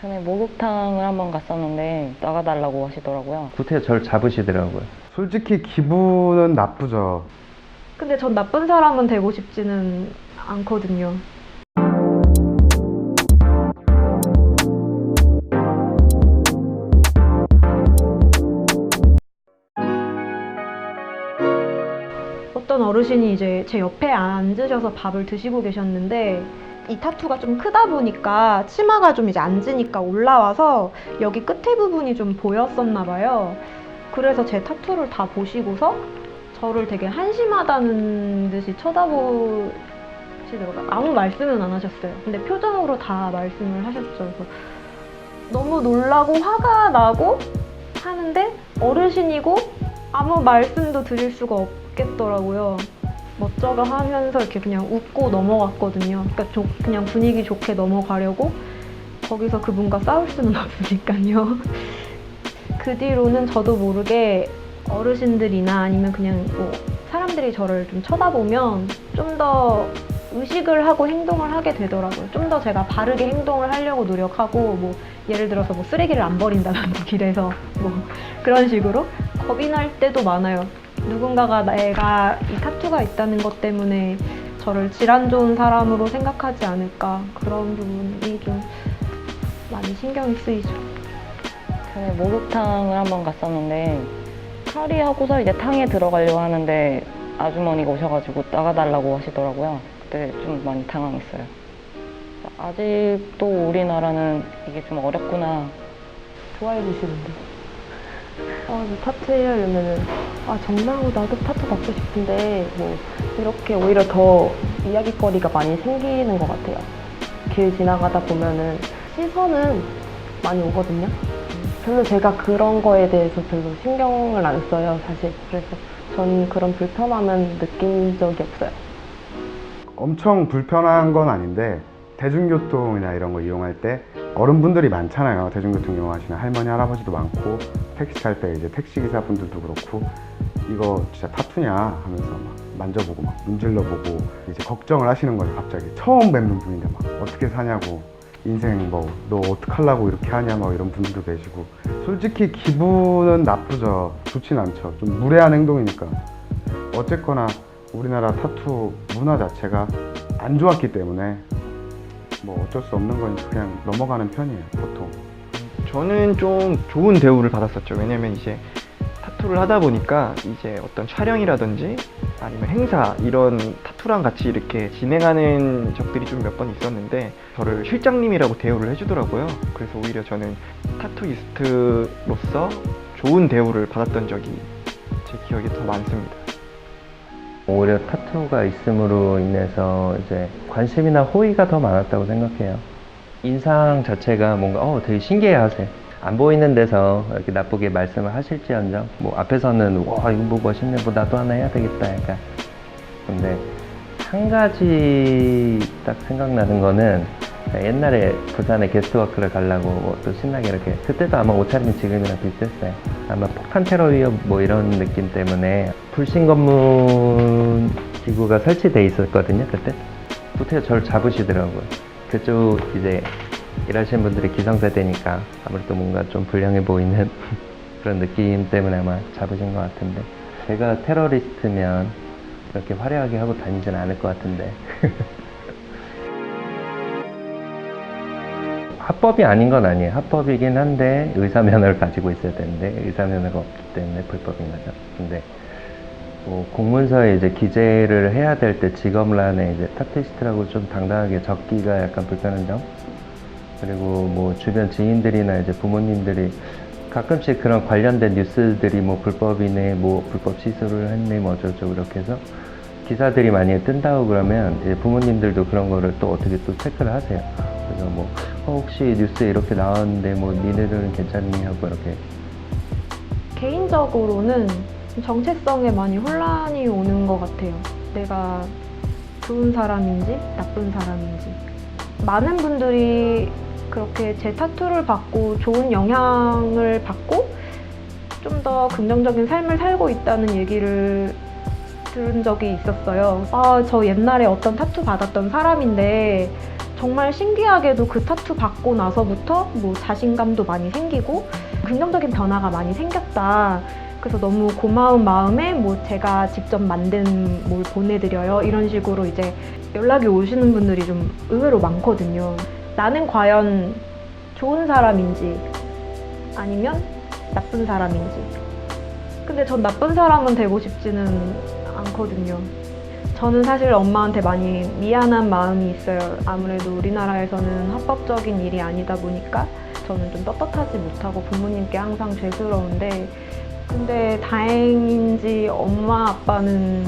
전에 목욕탕을 한번 갔었는데 나가달라고 하시더라고요. 구태여 저를 잡으시더라고요. 솔직히 기분은 나쁘죠. 근데 전 나쁜 사람은 되고 싶지는 않거든요. 어떤 어르신이 이제 제 옆에 앉으셔서 밥을 드시고 계셨는데 이 타투가 좀 크다 보니까 치마가 좀 이제 앉으니까 올라와서 여기 끝에 부분이 좀 보였었나 봐요. 그래서 제 타투를 다 보시고서 저를 되게 한심하다는 듯이 쳐다보시더라고요. 아무 말씀은 안 하셨어요. 근데 표정으로 다 말씀을 하셨죠. 그래서 너무 놀라고 화가 나고 하는데 어르신이고 아무 말씀도 드릴 수가 없겠더라고요. 멋져가 하면서 이렇게 그냥 웃고 넘어갔거든요. 그러니까 그냥 분위기 좋게 넘어가려고 거기서 그분과 싸울 수는 없으니까요. 그 뒤로는 저도 모르게 어르신들이나 아니면 그냥 뭐 사람들이 저를 좀 쳐다보면 좀 더 의식을 하고 행동을 하게 되더라고요. 좀 더 제가 바르게 행동을 하려고 노력하고 뭐 예를 들어서 뭐 쓰레기를 안 버린다든지 길에서 뭐 그런 식으로 겁이 날 때도 많아요. 누군가가 내가 이 타투가 있다는 것 때문에 저를 질환 좋은 사람으로 생각하지 않을까 그런 부분이 좀 많이 신경이 쓰이죠. 전에 목욕탕을 한번 갔었는데 탈의하고서 이제 탕에 들어가려고 하는데 아주머니가 오셔가지고 나가달라고 하시더라고요. 그때 좀 많이 당황했어요. 아직도 우리나라는 이게 좀 어렵구나. 좋아해 주시는데 뭐 타투해요 이러면은 정말로 나도 타투 받고 싶은데 뭐 이렇게 오히려 더 이야기거리가 많이 생기는 것 같아요. 길 지나가다 보면은 시선은 많이 오거든요. 별로 제가 그런 거에 대해서 별로 신경을 안 써요 사실. 그래서 전 그런 불편함은 느낀 적이 없어요. 엄청 불편한 건 아닌데 대중교통이나 이런 거 이용할 때 어른분들이 많잖아요. 대중교통 이용하시는 할머니, 할아버지도 많고 택시 탈 때 이제 택시기사분들도 그렇고 이거 진짜 타투냐 하면서 막 만져보고 막 문질러보고 이제 걱정을 하시는 거예요. 갑자기 처음 뵙는 분인데 막 어떻게 사냐고 인생 뭐 너 어떡하려고 이렇게 하냐 뭐 이런 분들도 계시고 솔직히 기분은 나쁘죠. 좋진 않죠. 좀 무례한 행동이니까. 어쨌거나 우리나라 타투 문화 자체가 안 좋았기 때문에 뭐 어쩔 수 없는 거니까 그냥 넘어가는 편이에요 보통. 저는 좀 좋은 대우를 받았었죠. 왜냐면 이제 타투를 하다 보니까 이제 어떤 촬영이라든지 아니면 행사 이런 타투랑 같이 이렇게 진행하는 적들이 좀 몇 번 있었는데 저를 실장님이라고 대우를 해주더라고요. 그래서 오히려 저는 타투이스트로서 좋은 대우를 받았던 적이 제 기억에 더 많습니다. 오히려 타투가 있음으로 인해서 이제 관심이나 호의가 더 많았다고 생각해요. 인상 자체가 뭔가 되게 신기해 하세요. 안 보이는 데서 이렇게 나쁘게 말씀을 하실지언정 뭐 앞에서는 와 이거 뭐 멋있네 뭐 나도 하나 해야 되겠다 약간. 근데 한 가지 딱 생각나는 거는 옛날에 부산에 게스트워크를 가려고 또 신나게 이렇게 그때도 아마 옷차림이 지금이랑 비슷했어요. 아마 폭탄 테러 위협 뭐 이런 느낌 때문에 불신 검문 기구가 설치돼 있었거든요. 그때 구태여 저를 잡으시더라고요. 그쪽 이제 일하시는 분들이 기성세대니까 아무래도 뭔가 좀 불량해 보이는 그런 느낌 때문에 아마 잡으신 것 같은데 제가 테러리스트면 이렇게 화려하게 하고 다니진 않을 것 같은데 합법이 아닌 건 아니에요. 합법이긴 한데 의사면허를 가지고 있어야 되는데 의사면허가 없기 때문에 불법인 거죠. 근데 뭐 공문서에 이제 기재를 해야 될 때 직업란에 이제 타투이스트라고 좀 당당하게 적기가 약간 불편한 점, 그리고 뭐 주변 지인들이나 이제 부모님들이 가끔씩 그런 관련된 뉴스들이 뭐 불법이네, 뭐 불법 시술을 했네, 뭐 어쩌고저쩌고 이렇게 해서 기사들이 많이 뜬다고 그러면 이제 부모님들도 그런 거를 또 어떻게 또 체크를 하세요. 그래서 뭐 혹시 뉴스에 이렇게 나왔는데 뭐 니네들은 괜찮니 하고 이렇게. 개인적으로는 정체성에 많이 혼란이 오는 것 같아요. 내가 좋은 사람인지 나쁜 사람인지. 많은 분들이 그렇게 제 타투를 받고 좋은 영향을 받고 좀 더 긍정적인 삶을 살고 있다는 얘기를 들은 적이 있었어요. 저 옛날에 어떤 타투 받았던 사람인데 정말 신기하게도 그 타투 받고 나서부터 뭐 자신감도 많이 생기고 긍정적인 변화가 많이 생겼다. 그래서 너무 고마운 마음에 뭐 제가 직접 만든 뭘 보내드려요. 이런 식으로 이제 연락이 오시는 분들이 좀 의외로 많거든요. 나는 과연 좋은 사람인지 아니면 나쁜 사람인지. 근데 전 나쁜 사람은 되고 싶지는 않거든요. 저는 사실 엄마한테 많이 미안한 마음이 있어요. 아무래도 우리나라에서는 합법적인 일이 아니다 보니까 저는 좀 떳떳하지 못하고 부모님께 항상 죄스러운데, 근데 다행인지 엄마 아빠는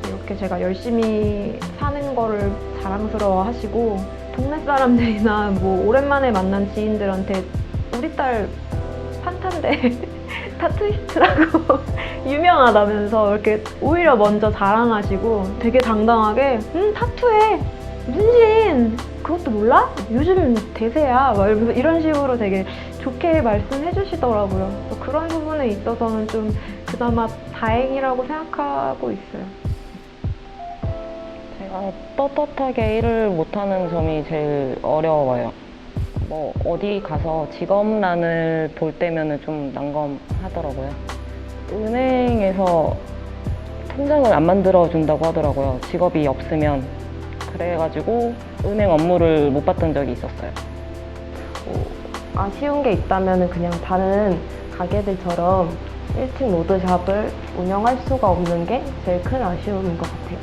이렇게 제가 열심히 사는 거를 자랑스러워 하시고, 동네 사람들이나 뭐 오랜만에 만난 지인들한테 우리 딸 판타인데 타투이스트라고 유명하다면서 이렇게 오히려 먼저 자랑하시고 되게 당당하게 타투해 문신 그것도 몰라? 요즘 대세야 막 이런 식으로 되게 좋게 말씀해 주시더라고요. 그런 부분에 있어서는 좀 그나마 다행이라고 생각하고 있어요. 제가 떳떳하게 일을 못하는 점이 제일 어려워요. 뭐 어디 가서 직업란을 볼 때면은 좀 난감하더라고요. 은행에서 통장을 안 만들어 준다고 하더라고요. 직업이 없으면. 그래가지고 은행 업무를 못 받던 적이 있었어요. 아쉬운 게 있다면 그냥 다른 가게들처럼 1층 로드샵을 운영할 수가 없는 게 제일 큰 아쉬움인 것 같아요.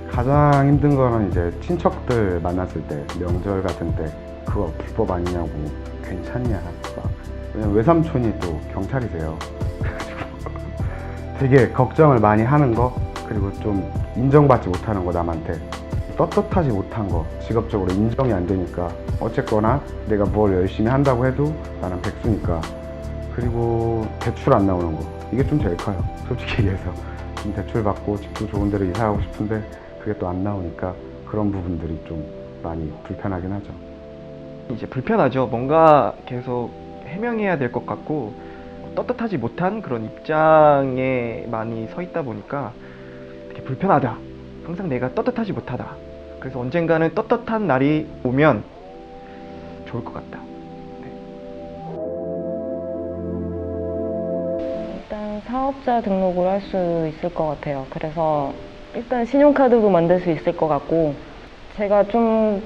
가장 힘든 거는 이제 친척들 만났을 때, 명절 같은 때 그거 불법 아니냐고, 괜찮냐 막. 왜냐면 외삼촌이 또 경찰이세요. 되게 걱정을 많이 하는 거, 그리고 좀 인정받지 못하는 거, 남한테 떳떳하지 못한 거, 직업적으로 인정이 안 되니까 어쨌거나 내가 뭘 열심히 한다고 해도 나는 백수니까. 그리고 대출 안 나오는 거, 이게 좀 제일 커요. 솔직히 얘기해서 좀 대출 받고 집도 좋은 데로 이사하고 싶은데 그게 또 안 나오니까 그런 부분들이 좀 많이 불편하긴 하죠. 이제 불편하죠. 뭔가 계속 해명해야 될 것 같고 떳떳하지 못한 그런 입장에 많이 서 있다 보니까 되게 불편하다. 항상 내가 떳떳하지 못하다. 그래서 언젠가는 떳떳한 날이 오면 좋을 것 같다. 일단 사업자 등록을 할 수 있을 것 같아요. 그래서 일단 신용카드도 만들 수 있을 것 같고, 제가 좀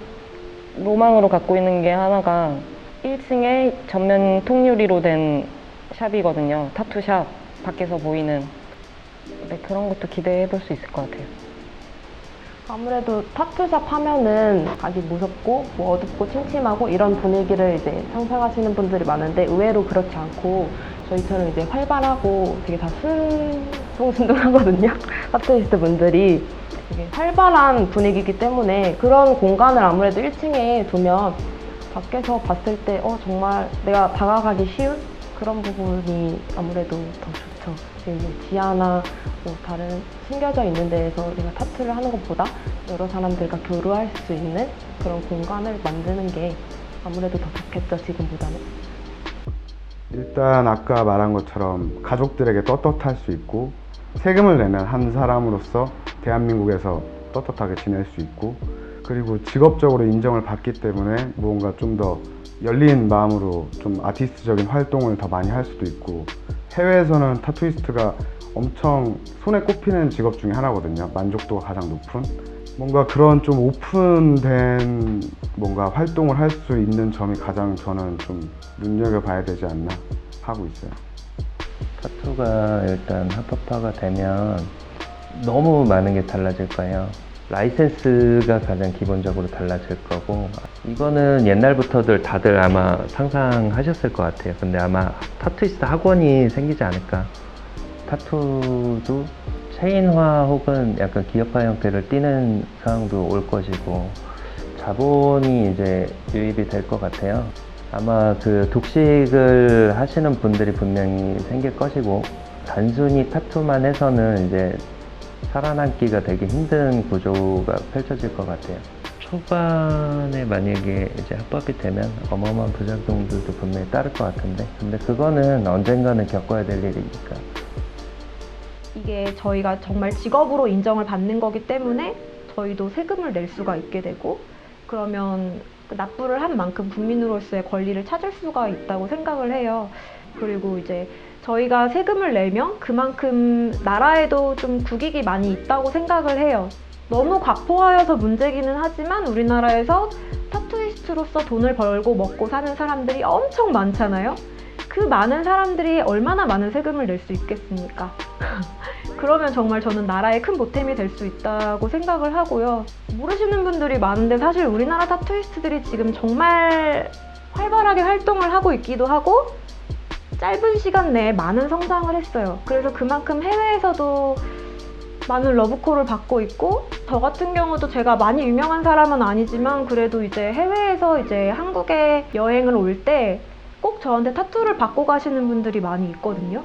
로망으로 갖고 있는 게 하나가 1층에 전면 통유리로 된 샵이거든요. 타투샵, 밖에서 보이는. 네, 그런 것도 기대해 볼 수 있을 것 같아요. 아무래도 타투샵 하면은 가기 무섭고 뭐 어둡고 침침하고 이런 분위기를 이제 상상하시는 분들이 많은데 의외로 그렇지 않고 저희처럼 이제 활발하고 되게 다 순둥순둥하거든요. 타투이스트 분들이 되게 활발한 분위기이기 때문에 그런 공간을 아무래도 1층에 두면 밖에서 봤을 때 정말 내가 다가가기 쉬운 그런 부분이 아무래도 더 좋죠. 지금 뭐 지하나 뭐 다른 숨겨져 있는 데에서 내가 타투를 하는 것보다 여러 사람들과 교류할 수 있는 그런 공간을 만드는 게 아무래도 더 좋겠죠, 지금보다는. 일단 아까 말한 것처럼 가족들에게 떳떳할 수 있고, 세금을 내면 한 사람으로서 대한민국에서 떳떳하게 지낼 수 있고, 그리고 직업적으로 인정을 받기 때문에 무언가 좀 더 열린 마음으로 좀 아티스트적인 활동을 더 많이 할 수도 있고, 해외에서는 타투이스트가 엄청 손에 꼽히는 직업 중에 하나거든요. 만족도가 가장 높은. 뭔가 그런 좀 오픈된 뭔가 활동을 할 수 있는 점이 가장 저는 좀 눈여겨봐야 되지 않나 하고 있어요. 타투가 일단 합법화가 되면 너무 많은 게 달라질 거예요. 라이센스가 가장 기본적으로 달라질 거고, 이거는 옛날부터들 다들 아마 상상하셨을 것 같아요. 근데 아마 타투이스트 학원이 생기지 않을까. 타투도 체인화 혹은 약간 기업화 형태를 띠는 상황도 올 것이고, 자본이 이제 유입이 될 것 같아요. 아마 그 독식을 하시는 분들이 분명히 생길 것이고, 단순히 타투만 해서는 이제 살아남기가 되게 힘든 구조가 펼쳐질 것 같아요. 초반에 만약에 이제 합법이 되면 어마어마한 부작용들도 분명히 따를 것 같은데, 근데 그거는 언젠가는 겪어야 될 일이니까. 이게 저희가 정말 직업으로 인정을 받는 거기 때문에 저희도 세금을 낼 수가 있게 되고, 그러면 그 납부를 한 만큼 국민으로서의 권리를 찾을 수가 있다고 생각을 해요. 그리고 이제 저희가 세금을 내면 그만큼 나라에도 좀 국익이 많이 있다고 생각을 해요. 너무 과포하여서 문제기는 하지만 우리나라에서 타투이스트로서 돈을 벌고 먹고 사는 사람들이 엄청 많잖아요. 그 많은 사람들이 얼마나 많은 세금을 낼 수 있겠습니까? 그러면 정말 저는 나라의 큰 보탬이 될 수 있다고 생각을 하고요. 모르시는 분들이 많은데 사실 우리나라 타투이스트들이 지금 정말 활발하게 활동을 하고 있기도 하고 짧은 시간 내에 많은 성장을 했어요. 그래서 그만큼 해외에서도 많은 러브콜을 받고 있고, 저 같은 경우도 제가 많이 유명한 사람은 아니지만 그래도 이제 해외에서 이제 한국에 여행을 올 때 꼭 저한테 타투를 받고 가시는 분들이 많이 있거든요.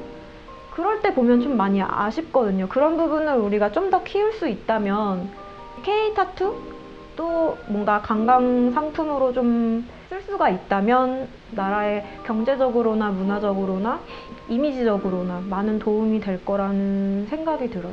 그럴 때 보면 좀 많이 아쉽거든요. 그런 부분을 우리가 좀 더 키울 수 있다면 K-타투? 또 뭔가 관광 상품으로 좀 쓸 수가 있다면 나라의 경제적으로나 문화적으로나 이미지적으로나 많은 도움이 될 거라는 생각이 들어요.